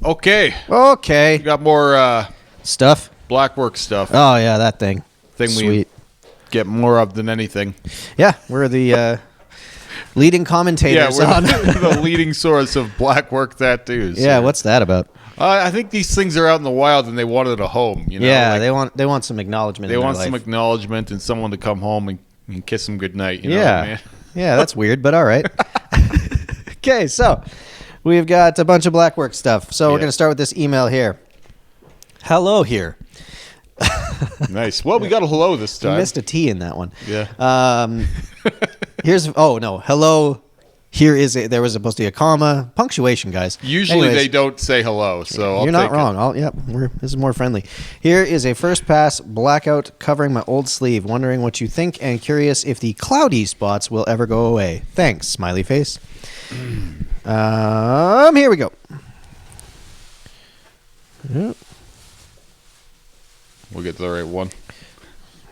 Okay. Okay. We got more Stuff? Blackwork stuff. Oh, yeah, that thing. Thing we Sweet. get more of than anything. Yeah, we're the leading Yeah, commentators we're on... the leading source of Blackwork tattoos. Yeah, what's that about? I think these things are out in the wild and they wanted a home. You know? Yeah, like, they want some acknowledgement. they in want their some life. acknowledgement and someone to come home and kiss them goodnight. You know Yeah. what I mean? Yeah, that's weird, but all right. Okay, so we've got a bunch of Blackwork stuff. So we're Yeah. going to start with this email here. Hello here. Nice. Well, we got a hello this You time. missed a T in that one. Yeah. Hello. Here is a, there was supposed to be a comma, punctuation, guys. Usually Anyways, they don't say hello, so I'll you're not take wrong. This is more friendly. Here is a first pass blackout covering my old sleeve. Wondering what you think and curious if the cloudy spots will ever go away. Thanks, smiley face. Here we go. Yep. We'll get to the right one.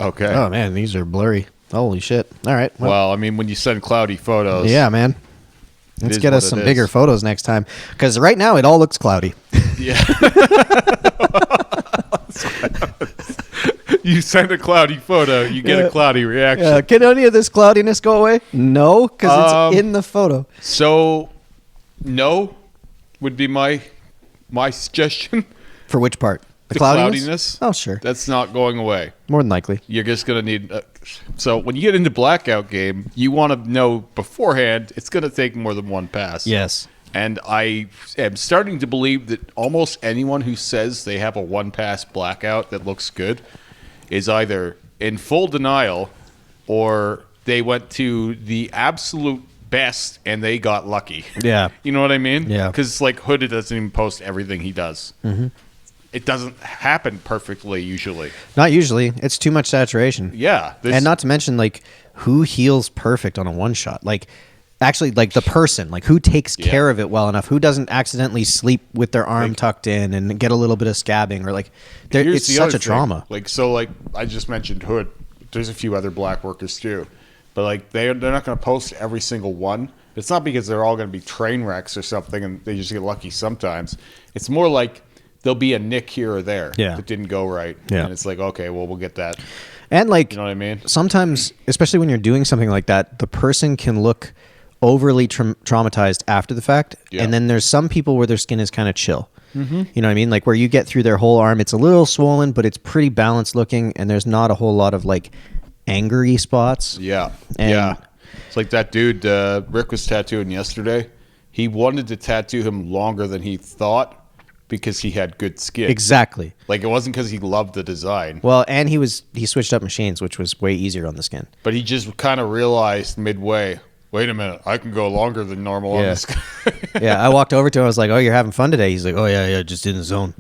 Okay. Oh man, these are blurry. Holy shit! All right. Well, I mean, when you send cloudy photos, Yeah, man. Let's is get what us it some is. bigger photos next time. Because right now it all looks cloudy. yeah. You send a cloudy photo, you get a cloudy reaction. Can any of this cloudiness go away? No, because it's in the photo. So, no, would be my suggestion. For which part? The The cloudiness? cloudiness. Oh, sure. That's not going away. More than likely. You're just gonna need. So when you get into Blackout game, you want to know beforehand. It's gonna take more than one pass. Yes. And I am starting to believe that almost anyone who says they have a one-pass Blackout that looks good is either in full denial or they went to the absolute best and they got lucky. Yeah. You know what I mean? Yeah. Because, like, Hooded doesn't even post everything he does. Mm-hmm. It doesn't happen perfectly usually. Not usually. It's too much saturation. Yeah. And not to mention, like, who heals perfect on a one-shot? Like, actually, like, the person. Like, who takes care of it well enough? Who doesn't accidentally sleep with their arm tucked in and get a little bit of scabbing? Or, like, it's such a trauma. Like, so, like, I just mentioned Hood. There's a few other black workers, too. But, like, they're not going to post every single one. It's not because they're all going to be train wrecks or something and they just get lucky sometimes. It's more like there'll be a nick here or there that didn't go right. Yeah. And it's like, okay, well, we'll get that. And, like, You know what I mean? sometimes, especially when you're doing something like that, the person can look overly traumatized after the fact. Yeah. And then there's some people where their skin is kind of chill. Mm-hmm. You know what I mean? Like, where you get through their whole arm, it's a little swollen, but it's pretty balanced looking, and there's not a whole lot of, like, angry spots. Yeah. And- yeah. It's like that dude Rick was tattooing yesterday. He wanted to tattoo him longer than he thought because he had good skin. Exactly. Like, it wasn't because he loved the design. Well, and he switched up machines, which was way easier on the skin. But he just kind of realized midway, wait a minute, I can go longer than normal on this guy. Yeah, I walked over to him. I was like, "Oh, you're having fun today?" He's like, "Oh yeah, just in the zone."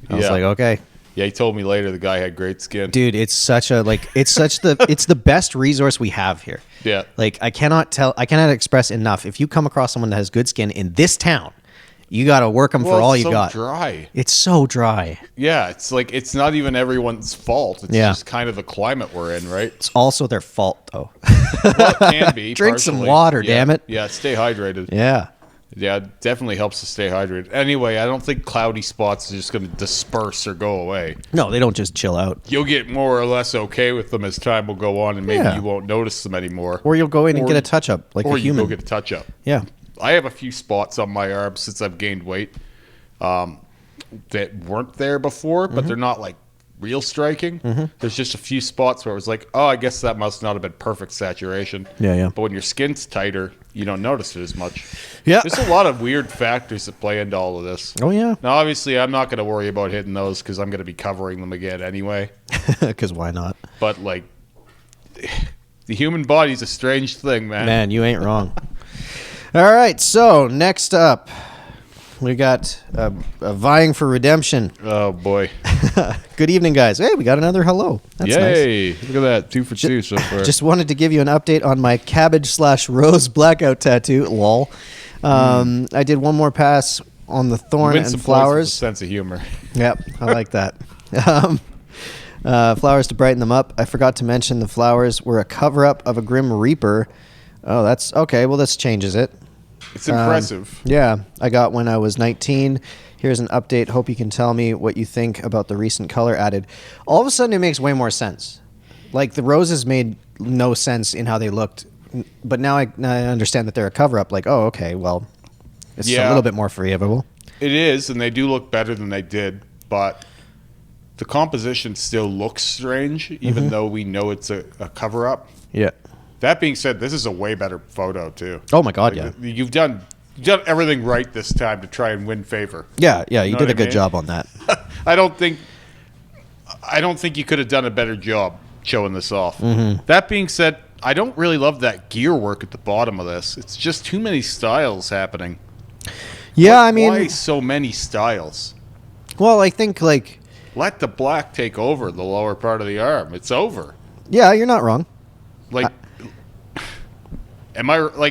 I was Yeah. like, "Okay." Yeah, he told me later the guy had great skin. Dude, it's the best resource we have here. Yeah. Like, I cannot express enough. If you come across someone that has good skin in this town, you got to work them for all you got. It's so dry. It's so dry. Yeah, it's like it's not even everyone's fault. It's just kind of the climate we're in, right? It's also their fault, though. Well, it can be. Drink some partially. water, Yeah. damn it. Yeah, stay hydrated. Yeah. Yeah, it definitely helps to stay hydrated. Anyway, I don't think cloudy spots are just going to disperse or go away. No, they don't just chill out. You'll get more or less okay with them as time will go on, and maybe you won't notice them anymore. Or you'll go in and get a touch-up like a Or you human. go get a touch-up. Yeah. I have a few spots on my arm since I've gained weight that weren't there before, but they're not like real striking. There's just a few spots where it was like, oh, I guess that must not have been perfect saturation. Yeah. But when your skin's tighter, you don't notice it as much. Yeah. There's a lot of weird factors that play into all of this. Oh, yeah. Now, obviously, I'm not going to worry about hitting those because I'm going to be covering them again anyway. Because why not? But, like, the human body's a strange thing, man. Man, you ain't wrong. All right, so next up, we got a vying for redemption. Oh, boy. Good evening, guys. Hey, we got another hello. That's nice. Yay. Look at that. 2 for 2 so far. Just wanted to give you an update on my cabbage/rose blackout tattoo. Lol. I did one more pass on the thorn Win some and points with a flowers. sense of humor. Yep, I like that. Flowers to brighten them up. I forgot to mention the flowers were a cover-up of a Grim Reaper. Oh, that's okay. Well, this changes it. It's impressive. Yeah, I got when I was 19. Here's an update. Hope you can tell me what you think about the recent color added. All of a sudden, it makes way more sense. Like, the roses made no sense in how they looked, but now I understand that they're a cover-up. Like, oh, okay, well, it's a little bit more forgivable. It is, and they do look better than they did, but the composition still looks strange, even though we know it's a cover-up. Yeah. That being said, this is a way better photo, too. Oh, my God, yeah. You've done everything right this time to try and win favor. Yeah, you know did a what I good mean? job on that. I don't think you could have done a better job showing this off. Mm-hmm. That being said, I don't really love that gear work at the bottom of this. It's just too many styles happening. Yeah, I mean... Why so many styles? Well, I think, like... Let the black take over the lower part of the arm. It's over. Yeah, you're not wrong. Like,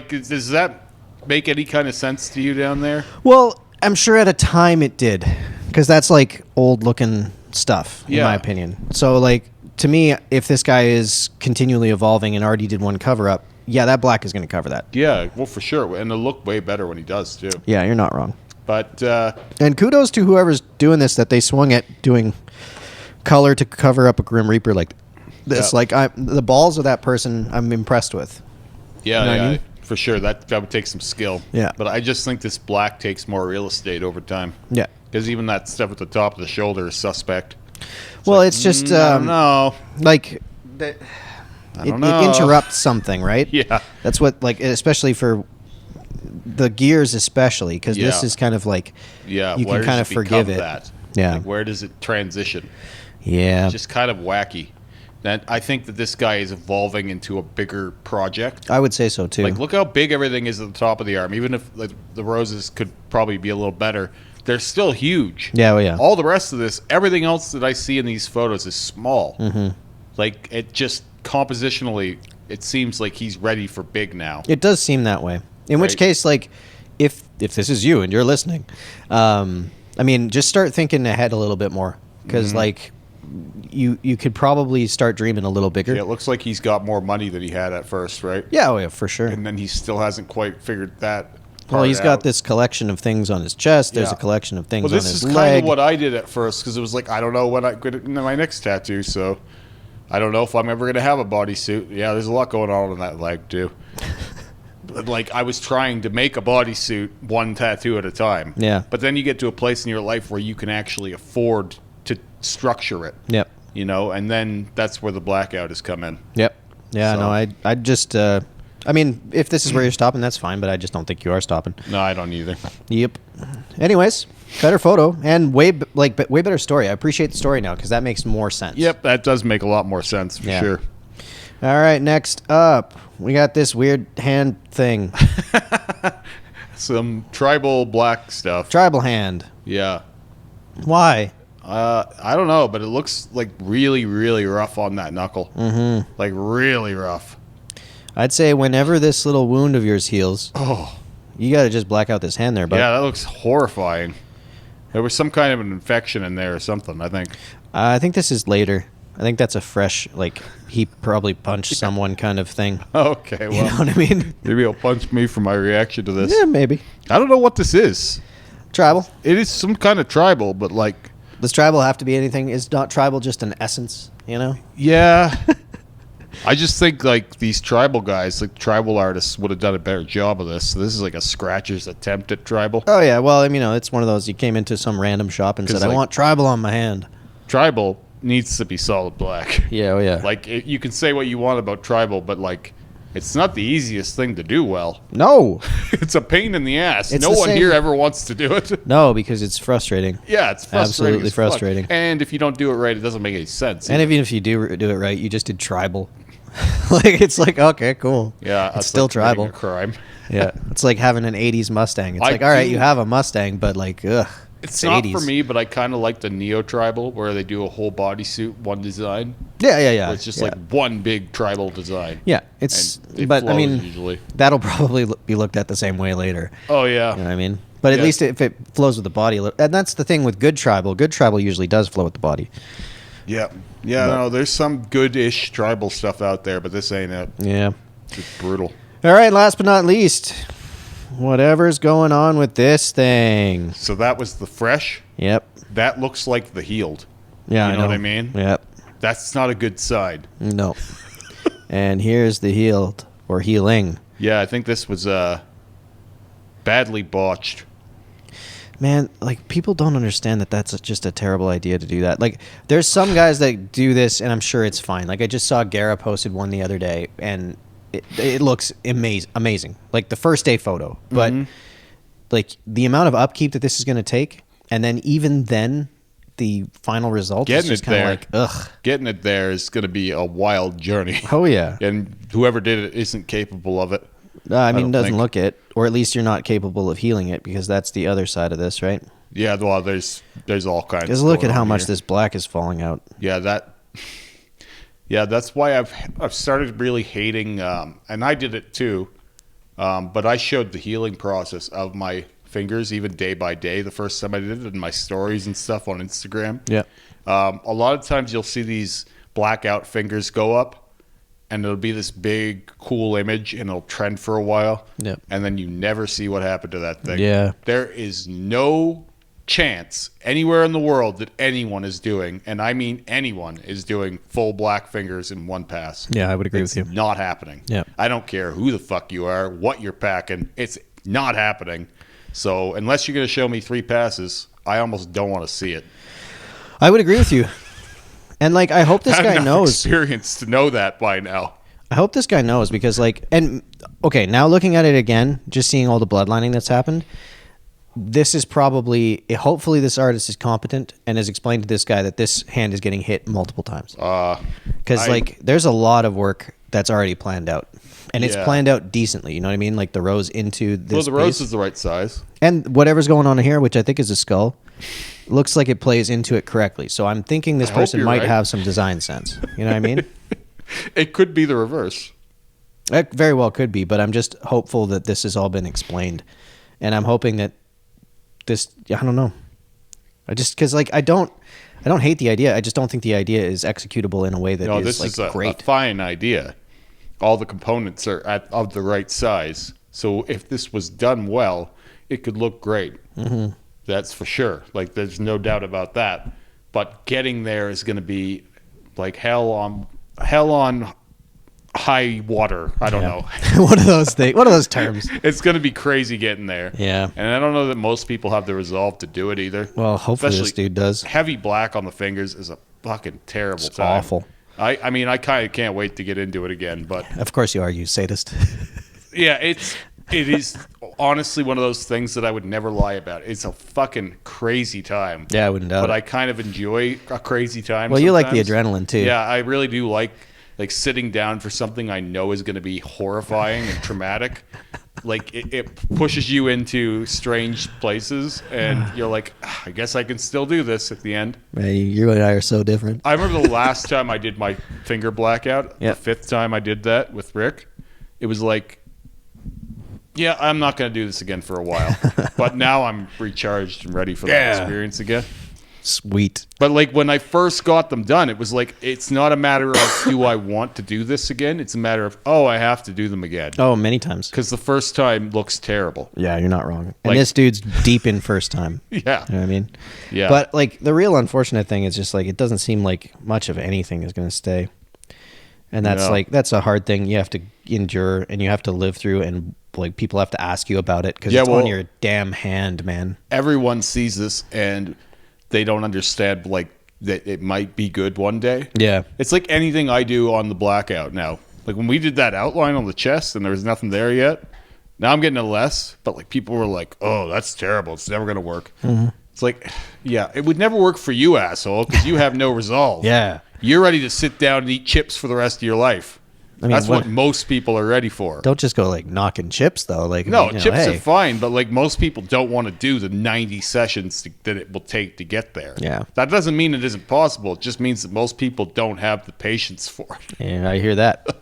does that make any kind of sense to you down there? Well, I'm sure at a time it did, because that's like old-looking stuff, in my opinion. So, like, to me, if this guy is continually evolving and already did one cover-up, yeah, that black is going to cover that. Yeah, well, for sure. And it'll look way better when he does, too. Yeah, you're not wrong. But, and kudos to whoever's doing this, that they swung at doing color to cover up a Grim Reaper like this. Yeah. Like, the balls of that person, I'm impressed with. Yeah, You know what I mean? for sure. That would take some skill. Yeah. But I just think this black takes more real estate over time. Yeah. Because even that stuff at the top of the shoulder is suspect. It's just, I don't know. like, I it don't know. interrupts something, right? Yeah. That's what, like, especially for the gears, especially, because this Yeah. is kind of like, Yeah, you where can kind does of forgive become it. That? Yeah. Like, where does it transition? Yeah. Just kind of wacky. That I think that this guy is evolving into a bigger project. I would say so, too. Like, look how big everything is at the top of the arm. Even if like, the roses could probably be a little better, they're still huge. Yeah, well, yeah. All the rest of this, everything else that I see in these photos is small. Mm-hmm. Like, it just compositionally, it seems like he's ready for big now. It does seem that way. In which Right. case, like, if this is you and you're listening, I mean, just start thinking ahead a little bit more. Because, like, you could probably start dreaming a little bigger. Yeah, it looks like he's got more money than he had at first, right? Yeah, oh, yeah, for sure. And then he still hasn't quite figured that Well, part he's got out. this collection of things on his chest. There's Yeah. a collection of things Well, on this his is kind leg. of what I did at first because it was like I don't know when I get into my next tattoo, so I don't know if I'm ever going to have a bodysuit. Yeah, there's a lot going on that leg too. But, like I was trying to make a bodysuit one tattoo at a time. Yeah. But then you get to a place in your life where you can actually afford to structure it. Yep. You know, and then that's where the blackout has come in. Yep. Yeah, So- no, I just, I mean, if this is where you're stopping, that's fine, but I just don't think you are stopping. No, I don't either. Yep. Anyways, better photo and way better story. I appreciate the story now because that makes more sense. Yep, that does make a lot more sense for Yeah. sure. All right, next up, we got this weird hand thing. Some tribal black stuff. Tribal hand. Yeah. Why? I don't know, but it looks like really, really rough on that knuckle. Mm-hmm. Like really rough. I'd say whenever this little wound of yours heals, Oh, you got to just black out this hand there, bud. yeah, that looks horrifying. There was some kind of an infection in there or something, I think. I think this is later. I think that's a fresh, like, he probably punched someone kind of thing. Okay, well, You know what I mean? maybe he'll punch me for my reaction to this. Yeah, maybe. I don't know what this is. Tribal. It is some kind of tribal, but like, Does tribal have to be anything? Is not tribal just an essence, you know? yeah. I just think like these tribal guys, like tribal artists, would have done a better job of this. So this is like a scratcher's attempt at tribal. Oh, yeah. Well, I mean, it's one of those, you came into some random shop and 'Cause, said, I like- want tribal on my hand. Tribal needs to be solid black. Yeah, oh, yeah. Like you can say what you want about tribal, but like it's not the easiest thing to do well. No. It's a pain in the ass. It's No the one same- here ever wants to do it. No, because it's frustrating. Yeah, it's frustrating. Absolutely as fuck. frustrating. And if you don't do it right, it doesn't make any sense. And even if you do it right, you just did tribal. Like, it's like, okay, cool. yeah, It's that's still like committing tribal. a crime. Yeah. It's like having an 80s Mustang. It's I like, all right, do- you have a Mustang, but like, ugh. It's not 80s. for me, but I kind of like the neo tribal where they do a whole bodysuit, one design. Yeah, yeah, yeah. Where it's just yeah. like one big tribal design. Yeah, it's, And it but I flows mean, usually. that'll probably be looked at the same way later. Oh yeah. You know what I mean? But at Yeah. least if it flows with the body, and that's the thing with good tribal usually does flow with the body. Yeah. Yeah, no, there's some good-ish tribal stuff out there, but this ain't it. Yeah. It's brutal. All right, last but not least, Whatever's going on with this thing. So that was the fresh. Yep. That looks like the healed. Yeah, You know what I mean? Yep. That's not a good sign. No. And here's the healed or healing. Yeah, I think this was badly botched. Man, like, people don't understand that that's just a terrible idea to do that. Like, there's some guys that do this, and I'm sure it's fine. Like, I just saw Gara posted one the other day, and it looks amazing. Like, the first day photo. But, like, the amount of upkeep that this is going to take, and then even then, the final result is just kind of like, ugh. Getting it there is going to be a wild journey. Oh, yeah. And whoever did it isn't capable of it. I mean, doesn't look it, or at least you're not capable of healing it, because that's the other side of this, right? Yeah, well, there's all kinds. Because look at how much this black is falling out. Yeah, that's why I've started really hating, and I did it too, but I showed the healing process of my fingers even day by day the first time I did it in my stories and stuff on Instagram. Yeah. A lot of times you'll see these blackout fingers go up, and it'll be this big, cool image, and it'll trend for a while. Yep. And then you never see what happened to that thing. Yeah. There is no chance anywhere in the world that anyone is doing, and I mean anyone, is doing full black fingers in one pass. Yeah, I would agree It's with you. not happening. Yep. I don't care who the fuck you are, what you're packing. It's not happening. So unless you're going to show me 3 passes, I almost don't want to see it. I would agree with you. And, like, I hope this guy knows. Experience to know that by now. I hope this guy knows, because, like, and okay, now looking at it again, just seeing all the bloodlining that's happened, this is probably, hopefully this artist is competent and has explained to this guy that this hand is getting hit multiple times. Because, like, there's a lot of work that's already planned out. And it's planned out decently, you know what I mean? Like, the rose into this. Well, the rose base. is the right size. And whatever's going on here, which I think is a skull, looks like it plays into it correctly. So I'm thinking this person might have some design sense. You know what I mean? It could be the reverse. It very well could be, but I'm just hopeful that this has all been explained. And I'm hoping that this, I don't know. Because, like, I don't hate the idea. I just don't think the idea is executable in a way that is, like, this is great. a fine idea. All the components are of the right size. So if this was done well, it could look great. Mm-hmm. That's for sure. Like, there's no doubt about that. But getting there is going to be like hell on high water. I don't know. One of those things. One of those terms. It's going to be crazy getting there. Yeah. And I don't know that most people have the resolve to do it either. Well, hopefully this dude does. Heavy black on the fingers is a fucking terrible time. Awful. I mean, I kind of can't wait to get into it again. But of course you are, you sadist. yeah, it is honestly one of those things that I would never lie about. It's a fucking crazy time. Yeah, I wouldn't doubt But it. I kind of enjoy a crazy time. Well, you like the sometimes. adrenaline too. Yeah, I really do like sitting down for something I know is going to be horrifying and traumatic. Like, it pushes you into strange places, and you're like, I guess I can still do this at the end. Man, you and I are so different. I remember the last time I did my finger blackout, Yep. the 5th time I did that with Rick, it was like, yeah, I'm not going to do this again for a while. But now I'm recharged and ready for that experience again. Sweet. But, like, when I first got them done, it was like, it's not a matter of do I want to do this again? It's a matter of, I have to do them again. Oh, many times. Because the first time looks terrible. Yeah, you're not wrong. And Like- this dude's deep in first time. Yeah. You know what I mean? Yeah. But, like, the real unfortunate thing is just, like, it doesn't seem like much of anything is going to stay. And that's, No. that's a hard thing you have to endure and you have to live through, and, like, people have to ask you about it because Yeah, it's well- on your damn hand, man. Everyone sees this, and they don't understand, like, that it might be good one day. Yeah. It's like anything I do on the blackout now. Like, when we did that outline on the chest and there was nothing there yet, now I'm getting a less, but, like, people were like, oh, that's terrible. It's never going to work. Mm-hmm. It's like, yeah, it would never work for you, asshole, because you have no resolve. Yeah. You're ready to sit down and eat chips for the rest of your life. I mean, That's what most people are ready for. Don't just go, like, knocking chips, though. Like, No, you know, chips hey. are fine, but, like, most people don't want to do the 90 sessions that it will take to get there. Yeah. That doesn't mean it isn't possible. It just means that most people don't have the patience for it. Yeah, I hear that.